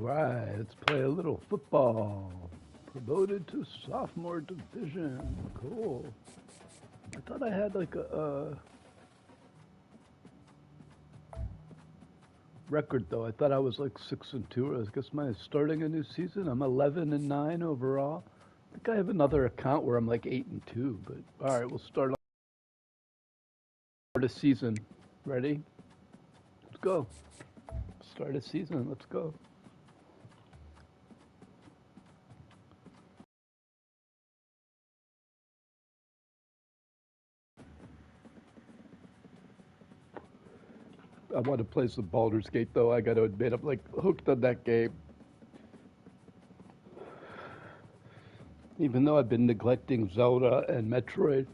right, let's play a little football. Promoted to sophomore division. Cool. I thought I had like a record though. I thought I was like 6-2. I guess my starting a new season. I'm 11-9 overall. I think I have another account where I'm like 8-2. But all right, we'll start a season. Ready? Let's go. Start a season. Let's go. I want to play some Baldur's Gate though. I got to admit, I'm like hooked on that game. Even though I've been neglecting Zelda and Metroid.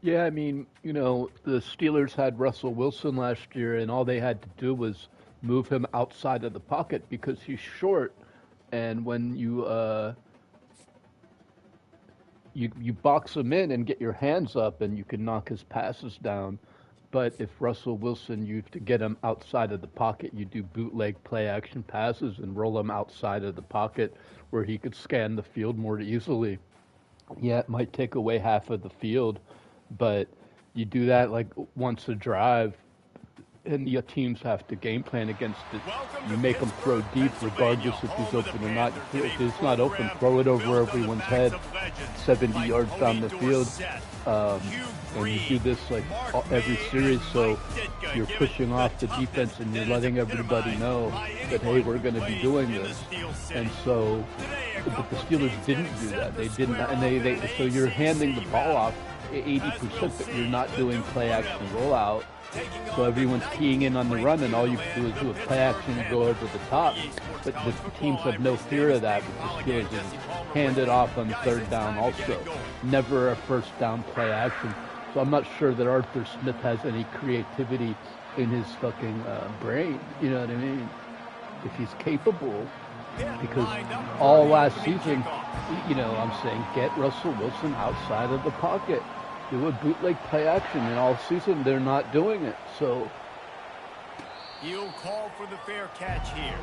Yeah, I mean, the Steelers had Russell Wilson last year, and all they had to do was move him outside of the pocket because he's short, and when you box him in and get your hands up, and you can knock his passes down. But if Russell Wilson, you have to get him outside of the pocket. You do bootleg play action passes and roll him outside of the pocket where he could scan the field more easily. Yeah, it might take away half of the field, but you do that like once a drive, and your teams have to game plan against it. You make them throw deep regardless if he's open or not. If he's not open, throw it over everyone's head 70 yards down the field. And you do this like every series, so you're pushing off the defense and you're letting everybody know that, hey, we're going to be doing this. And so, but the Steelers didn't do that. They didn't, and so you're handing the ball off 80%, but you're not doing play action rollout. So everyone's keying in on the run, and all you can do is do a play action and go over the top. But the teams have no fear of that, because the Steelers just hand it off on third down also. Never a first down play action. So I'm not sure that Arthur Smith has any creativity in his fucking brain. You know what I mean? If he's capable. Because all last season, I'm saying get Russell Wilson outside of the pocket. Do a bootleg play action, and all season they're not doing it. So you'll call for the fair catch here.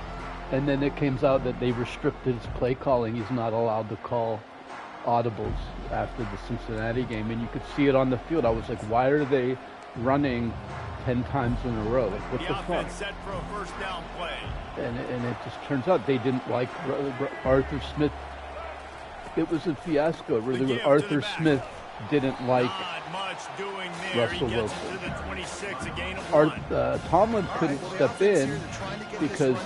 And then it comes out that they restricted his play calling. He's not allowed to call audibles after the Cincinnati game, and you could see it on the field. I was like, why are they running 10 times in a row? Like, what the fuck? Set for a first down play. And it just turns out they didn't like Arthur Smith. It was a fiasco. Really, Arthur Smith didn't like Russell Wilson. Tomlin couldn't step in because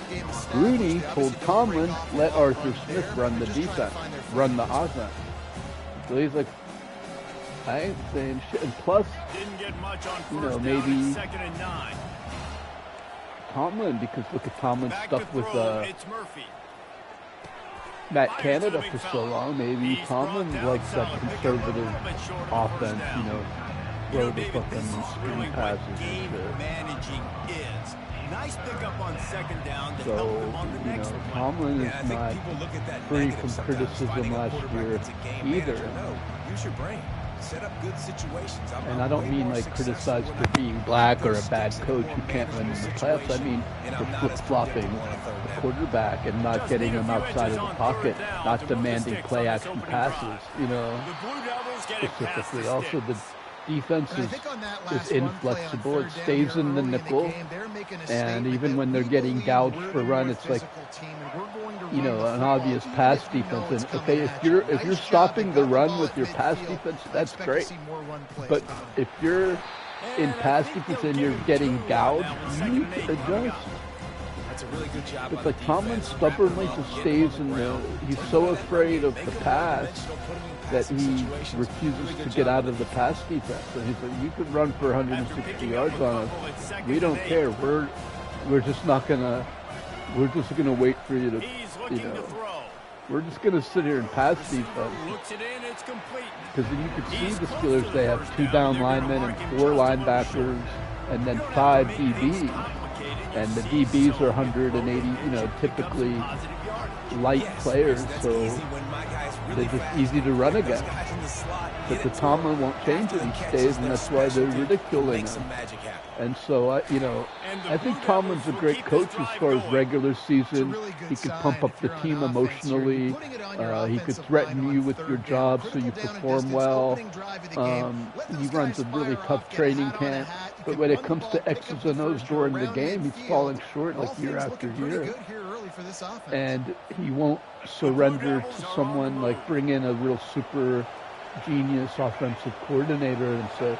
Rooney told Tomlin, let Arthur Smith run the defense, run the offense. So he's like, I ain't saying shit. And plus, maybe Tomlin, because look at Tomlin stuck with Matt Canada for so long. Maybe Tomlin likes that conservative offense, throw the fucking screen passes and shit. Nice pickup on second down. So, Tomlin is not free from criticism last year either. Use your brain. Set up good situations. And I don't mean like criticized for being black or a bad coach who can't win in the playoffs. I mean for flip-flopping the quarterback and not getting him outside of the pocket, not demanding play-action passes, specifically. Also, defense And I think on that is last run play on inflexible. It third down stays here in the early in the nickel. game, they're making a And statement even that when they're we getting believe gouged we're for the run, more it's like, physical team, and we're going to you run know, the an football, obvious even pass if you know defense. it's And coming okay, at you. if you're Nice job. stopping They the got the run ball with at your pass midfield. defense, I that's expect to great. see more run plays But coming up. if you're in And I pass think defense they'll and give you're him getting 2 on gouged, that with you 2nd need and to 8 coming adjust. up. That's a really good job by It's the like Tomlin defense. stubbornly Wrap 'em just up, get 'em on stays the in the. ground. He's Take so away that run afraid game, of make the it a pass one-dimensional, put 'em in that passing he situations. refuses Really to good get job out by of the the pass defense. defense. So he's like, you could run for After 160 picking up yards a on us. fumble, it's 2nd We don't and 8. care. We're just not gonna. We're just gonna wait for you to. He's You looking to know. throw. We're just gonna sit here and pass Receiver defense. looks it in, it's complete. Because then you could see He's the close Steelers, to they the have first 2 down, down and they're gonna linemen mark and him 4 just a little linebackers, and You then don't have 5 to make things DBs. complicated. You And the see DBs so are you 180, throw, you know, it becomes typically positive yardage. light Yes, players, that's so easy when my guy's really they're just fast. easy to run Those against. guys in the slot, But get the it to Tomlin him. won't change After it. the He catch stays, is and their that's why they're specialty. ridiculing Make him. some magic happen. And so, you know, And the I Blue think Tomlin's a Devils will great keep this coach as drive far as going. regular It's a season. really good He could sign pump up if the you're on team offense here. You're emotionally. putting it on your He could offensive threaten line you on with your third down. job so Critical you down and perform distance, well. opening drive of the game. Let He those runs guys a really fire tough off, get a training hat on a camp. hat. You But can when run it the comes ball, to pick X's up the and O's first year during the around game, he's midfield. falling short All like year things after looking pretty year. good here early for this offense. And he won't surrender to someone like bring in a real super genius offensive coordinator and say,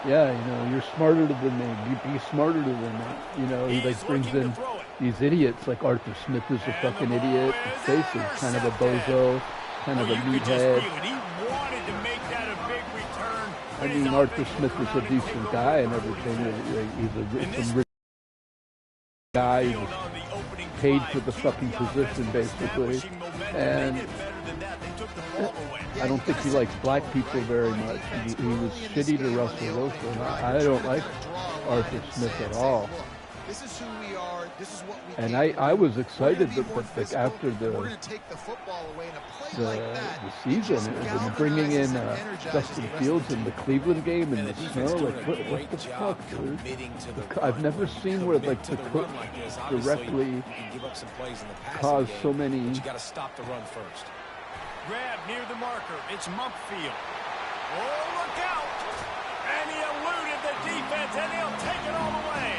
yeah, you know, you're smarter than me. You be smarter than me. You know, he like brings in these idiots like Arthur Smith is a fucking idiot. Casey's kind of a bozo, kind of a meathead. He wanted to make that a big return. I mean, Arthur Smith is a decent guy and everything. He's some rich guy who's paid for the fucking position, basically. And I don't think he likes black people very much. He was shitty to Russell Wilson. I don't like Arthur Smith at all. This is who we are. This is what we And can I do. was We're excited, gonna be more but like physical. after We're going to take the football away in a play like that. the season, and bringing in Justin Fields in the Cleveland game in the snow, like what the fuck, dude? I've never seen where like the coach directly caused so many. You got to stop the run first. Grab near the marker. It's Mumpfield. Oh, look out! And he eluded the defense, and he'll take it all the way.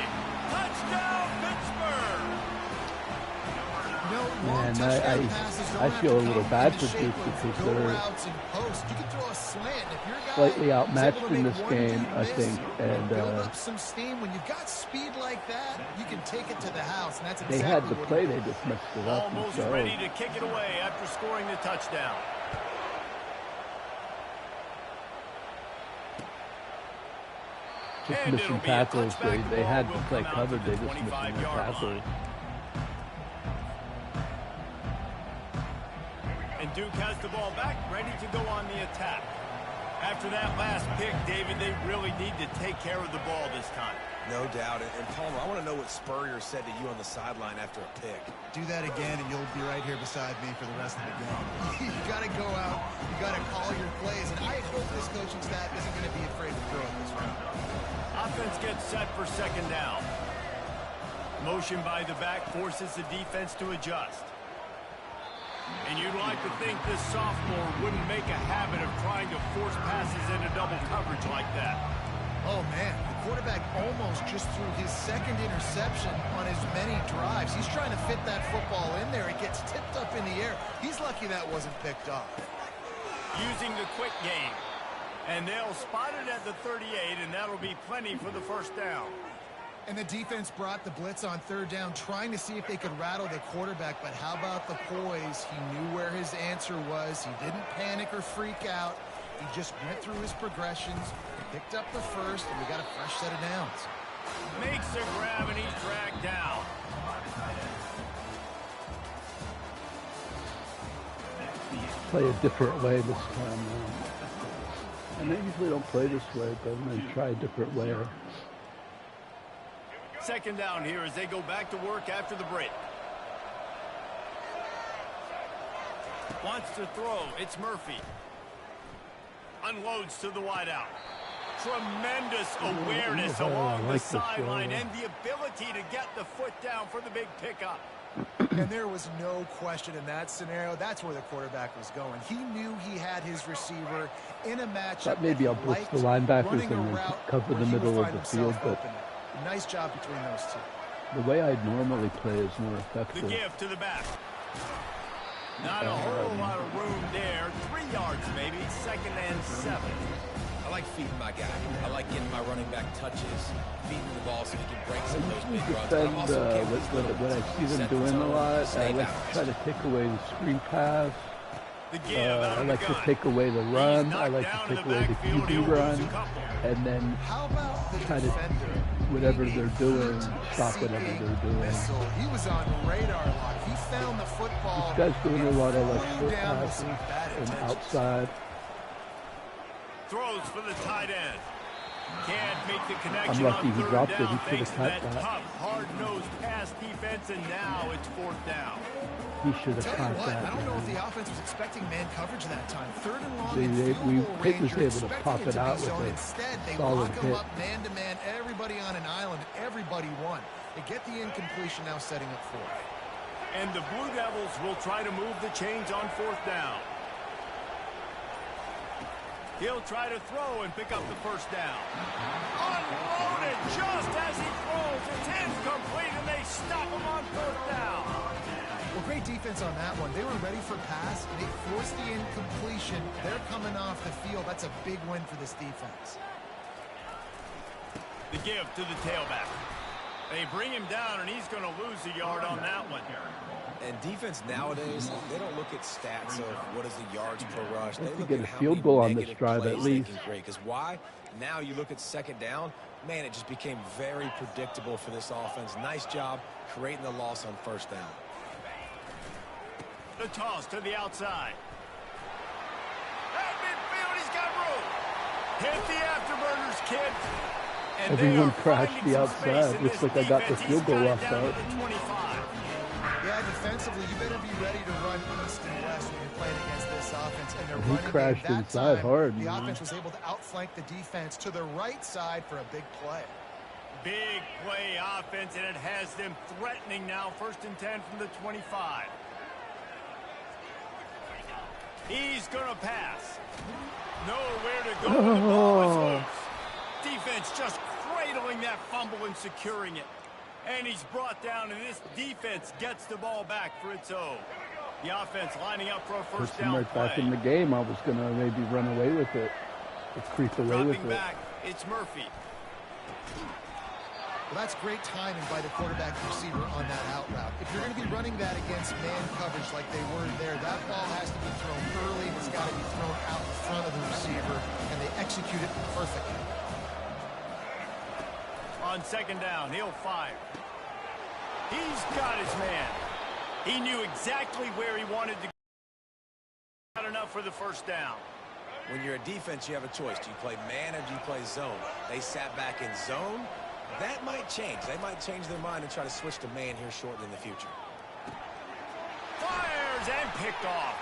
Touchdown, Pittsburgh! Man, I feel a little bad for Duke because they're slightly outmatched in this game, I think, and build up some steam. When you've got speed like that, you can take it to the house, and that's they exactly had the what play, he they did. just messed it up. Almost So ready to kick it away after scoring the touchdown. just And missing it'll be a tackles. touchback. They The had ball the will play come out covered. to They the just missing the 25-yard tackle. line. And Duke has the ball back, ready to go on the attack. After that last pick, David, they really need to take care of the ball this time. No doubt. And Palmer, I want to know what Spurrier said to you on the sideline after a pick. Do that again, and you'll be right here beside me for the rest of the game. You got to go out. You got to call your plays. And I hope this coaching staff isn't going to be afraid to throw it this round. Offense gets set for second down. Motion by the back forces the defense to adjust. And you'd like to think this sophomore wouldn't make a habit of trying to force passes into double coverage like that. Oh, man. The quarterback almost just threw his second interception on as many drives. He's trying to fit that football in there. It gets tipped up in the air. He's lucky that wasn't picked off. Using the quick game. And they'll spot it at the 38, and that'll be plenty for the first down. And the defense brought the blitz on third down, trying to see if they could rattle the quarterback. But how about the poise? He knew where his answer was. He didn't panic or freak out. He just went through his progressions, picked up the first, and we got a fresh set of downs. Makes a grab, and he's dragged down. Play a different way this time. And they usually don't play this way, but I'm going to try a different way. Second down here as they go back to work after the break. Wants to throw. It's Murphy. Unloads to the wideout. Tremendous awareness along the sideline and the ability to get the foot down for the big pickup. And there was no question in that scenario. That's where the quarterback was going. He knew he had his receiver in a matchup. Thought maybe I'll blitz the linebackers and then cover the middle of the field, but nice job between those two. The way I normally play is more effective. The give to the back. Not a whole lot of room there. 3 yards maybe. 2nd and 7. I like feeding my guy. I like getting my running back touches, feeding the ball so he can break some of those big runs. Defend what I see them doing a lot. I like to try to take away the screen pass. I like to take away the run. I like to take away the QB run. And then try to, whatever they're doing, stop whatever they're doing. He was on radar lock. He found the football. This guy's doing a lot of like short passes and outside. Throws for the tight end. Can't make the connection. I'm lucky on he third dropped it. down He should thanks have to that caught that. tough, hard-nosed pass defense, and now it's 4th down. He should have Tell caught you what, that. I don't know if the offense was expecting man coverage that time. 3rd and long. Pitt was able to pop it out with a Instead, they solid lock him hit. up man-to-man. Everybody on an island. Everybody won. They get the incompletion now, setting up 4th. And the Blue Devils will try to move the chains on 4th down. He'll try to throw and pick up the 1st down. Unloaded just as he throws. It's incomplete, and they stop him on 4th down. Well, great defense on that one. They were ready for pass. They forced the incompletion. They're coming off the field. That's a big win for this defense. The give to the tailback. They bring him down, and he's going to lose a yard on that one. And defense nowadays, they don't look at stats of what is the yards per rush. They look get at a how field many goal on this negative drive at plays they least. can create. Because why? Now you look at 2nd down, man, it just became very predictable for this offense. Nice job creating the loss on 1st down. The toss to the outside. At midfield, he's got room. Hit the afterburners, kid. And Everyone crashed the outside. Looks like I got the field goal off out. Yeah, defensively, you better be ready to run east and west when you're playing against this offense. And He crashed inside hard. The offense was able to outflank the defense to the right side for a big play. Big play offense, and it has them threatening now. 1st and 10 from the 25. He's going to pass. Nowhere to go. The ball is loose. Defense just cradling that fumble and securing it. And he's brought down, and this defense gets the ball back for its own. The offense lining up for a 1st down Right play. back in the game, I was going to maybe run away with it. Or creep away with Dropping it. back, it's Murphy. Well, that's great timing by the quarterback receiver on that out route. If you're going to be running that against man coverage like they were there, that ball has to be thrown early, and it's got to be thrown out in front of the receiver, and they execute it perfectly. On 2nd down, he'll fire. He's got his man. He knew exactly where he wanted to go. Not enough for the 1st down. When you're a defense, you have a choice. Do you play man or do you play zone? They sat back in zone. That might change. They might change their mind and try to switch to man here shortly in the future. Fires and picked off.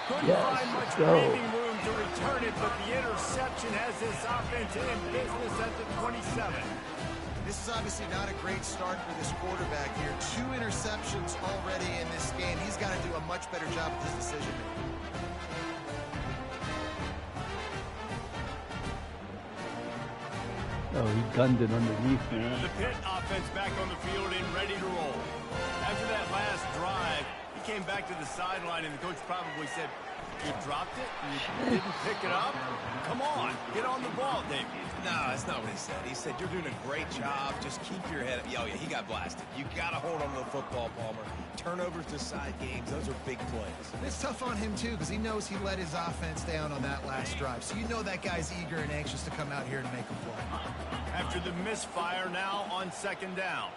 Couldn't Yes, find much go. breathing room to return it, but the interception has this offense in business at the 27. This is obviously not a great start for this quarterback here. 2 interceptions already in this game. He's got to do a much better job with his decision making. Oh, he gunned it underneath, man. The Pitt offense back on the field and ready to roll. After that last drive, he came back to the sideline, and the coach probably said, "You dropped it? You didn't pick it up? Come on, get on the ball, Dave." No, that's not what he said. He said, you're doing a great job. Just keep your head up. Oh, yeah, he got blasted. You got to hold on to the football, Palmer. Turnovers decide games. Those are big plays. It's tough on him, too, because he knows he let his offense down on that last drive. So you know that guy's eager and anxious to come out here and make a play. After the misfire, now on 2nd down.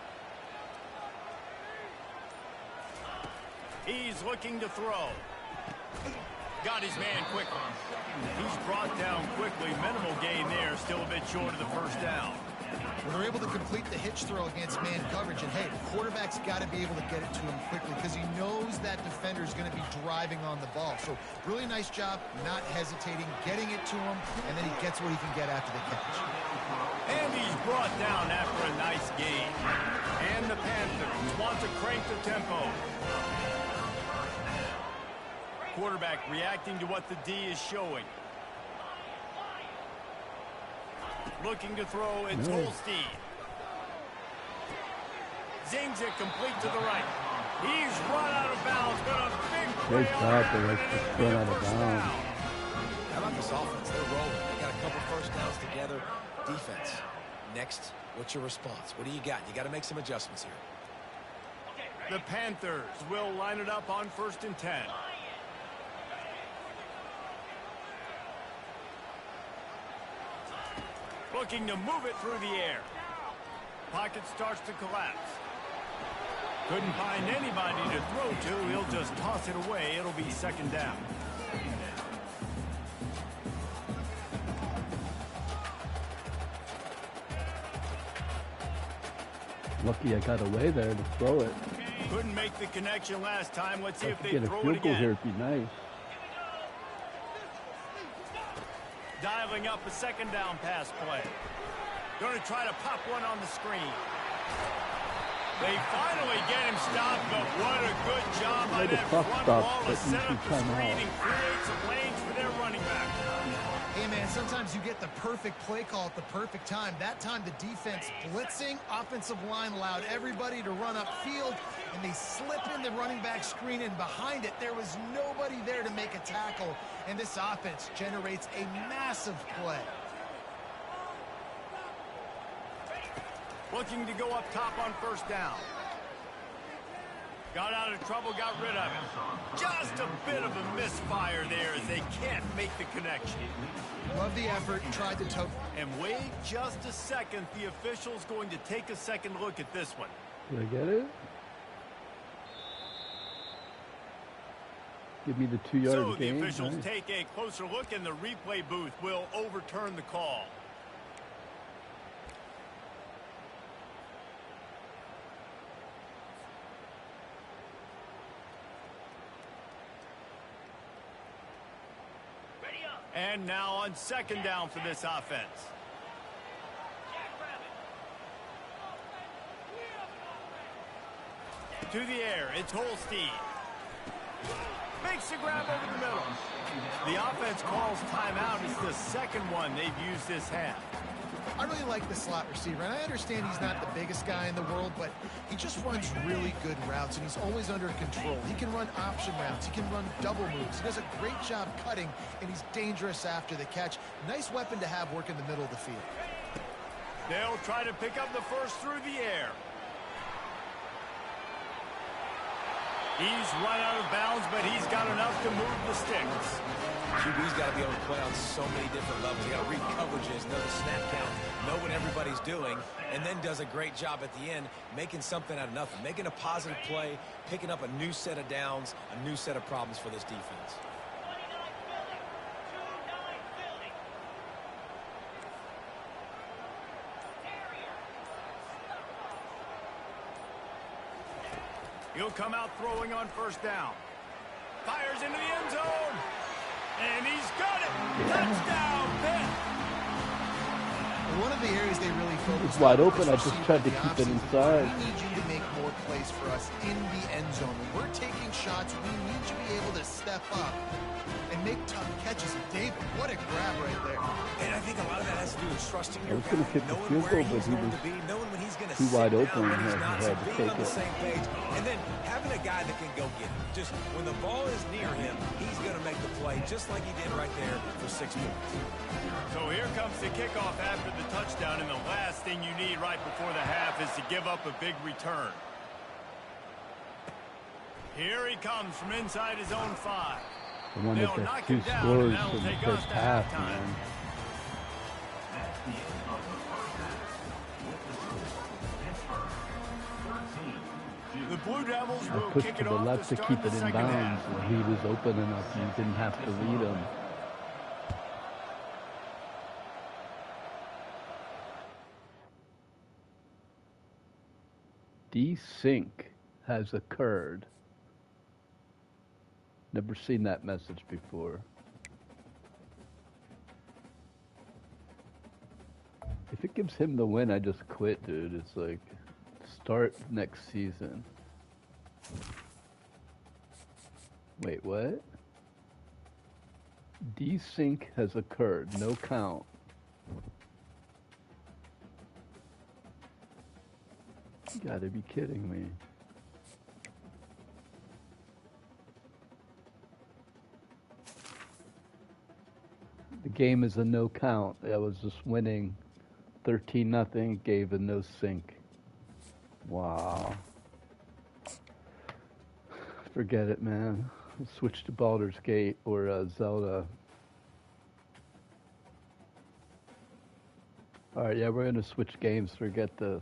He's looking to throw. Got his man quickly. He's brought down quickly. Minimal gain there. Still a bit short of the 1st down. Well, they're able to complete the hitch throw against man coverage, and hey, the quarterback's got to be able to get it to him quickly because he knows that defender is going to be driving on the ball. So really nice job, not hesitating, getting it to him, and then he gets what he can get after the catch. And he's brought down after a nice gain. And the Panthers want to crank the tempo. Quarterback reacting to what the D is showing. Looking to throw, it's Holstein. Zings it complete to the right. He's run out of bounds, but a big play Great job, they just run out of bounds. How about this offense? They're rolling. They got a couple first downs together. Defense. Next, what's your response? What do you got? You got to make some adjustments here. The Panthers will line it up on 1st and 10. Looking to move it through the air. Pocket starts to collapse. Couldn't find anybody to throw to. He'll just toss it away. It'll be 2nd down. Lucky I got away there to throw it. Couldn't make the connection last time. Let's see if they Get a throw it field goal again. here, it'd be nice. Dialing up a 2nd down pass play. Going to try to pop one on the screen. They finally get him stopped, but what a good job by that front wall to set up the screen and create some lanes for their running back. Hey, man, sometimes you get the perfect play call at the perfect time. That time the defense blitzing, offensive line allowed everybody to run upfield, and they slip in the running back screen, and behind it there was nobody there to make a tackle, and this offense generates a massive play. Looking to go up top on 1st down. Got out of trouble, got rid of it. Just a bit of a misfire there as they can't make the connection. Love the effort, tried to toe. And wait just a second, the official's going to take a second look at this one. Did I get it? Give me the 2-yard So the gain. officials Nice. take a closer look, and the replay booth will overturn the call. And now on 2nd down for this offense. To the air, it's Holstein. Makes the grab over the middle. The offense calls timeout. It's the 2nd one they've used this half. I really like the slot receiver, and I understand he's not the biggest guy in the world, but he just runs really good routes, and he's always under control. He can run option routes. He can run double moves. He does a great job cutting, and he's dangerous after the catch. Nice weapon to have work in the middle of the field. They'll try to pick up the first through the air. He's run out of bounds, but he's got enough to move the sticks. QB's got to be able to play on so many different levels. He got to read coverages, know the snap count, know what everybody's doing, and then does a great job at the end making something out of nothing, making a positive play, picking up a new set of downs, a new set of problems for this defense. He'll come out throwing on 1st down. Fires into the end zone. And he's got it. Touchdown, Pitt. One of the areas they really focus It's wide on open. is I just tried to receiving keep it the inside. offseason. We need you to make more plays for us in the end zone. When we're taking shots, we need you to be able to step up and make tough catches. David, what a grab right there. And I think a lot of that has to do with trusting your was gonna guy, kick the knowing field where goal, but he's he going was to be, knowing when he's going to too sit wide down, open when and he's he not, had so to being take on the it. same page, and then having a guy that can go get it. Just when the ball is near him, he's going to make the play just like he did right there for 6 points. So here comes the kickoff after the touchdown, and the last thing you need right before the half is to give up a big return. Here he comes from inside his own 5. The one They'll that knock got 2 him down, scores and that'll in the take us first to half, halftime. man. The Blue Devils I will pushed kick to it the off left to start keep the it in second bounds, half. and he was open enough and you didn't have to read him. Desync has occurred. Never seen that message before. If it gives him the win, I just quit, dude. It's like, start next season. Wait, what? Desync has occurred. No count. You gotta be kidding me. The game is a no count. I was just winning 13-0, gave a no sync. Wow. Forget it, man. Switch to Baldur's Gate or Zelda. Alright, yeah, we're gonna switch games. Forget the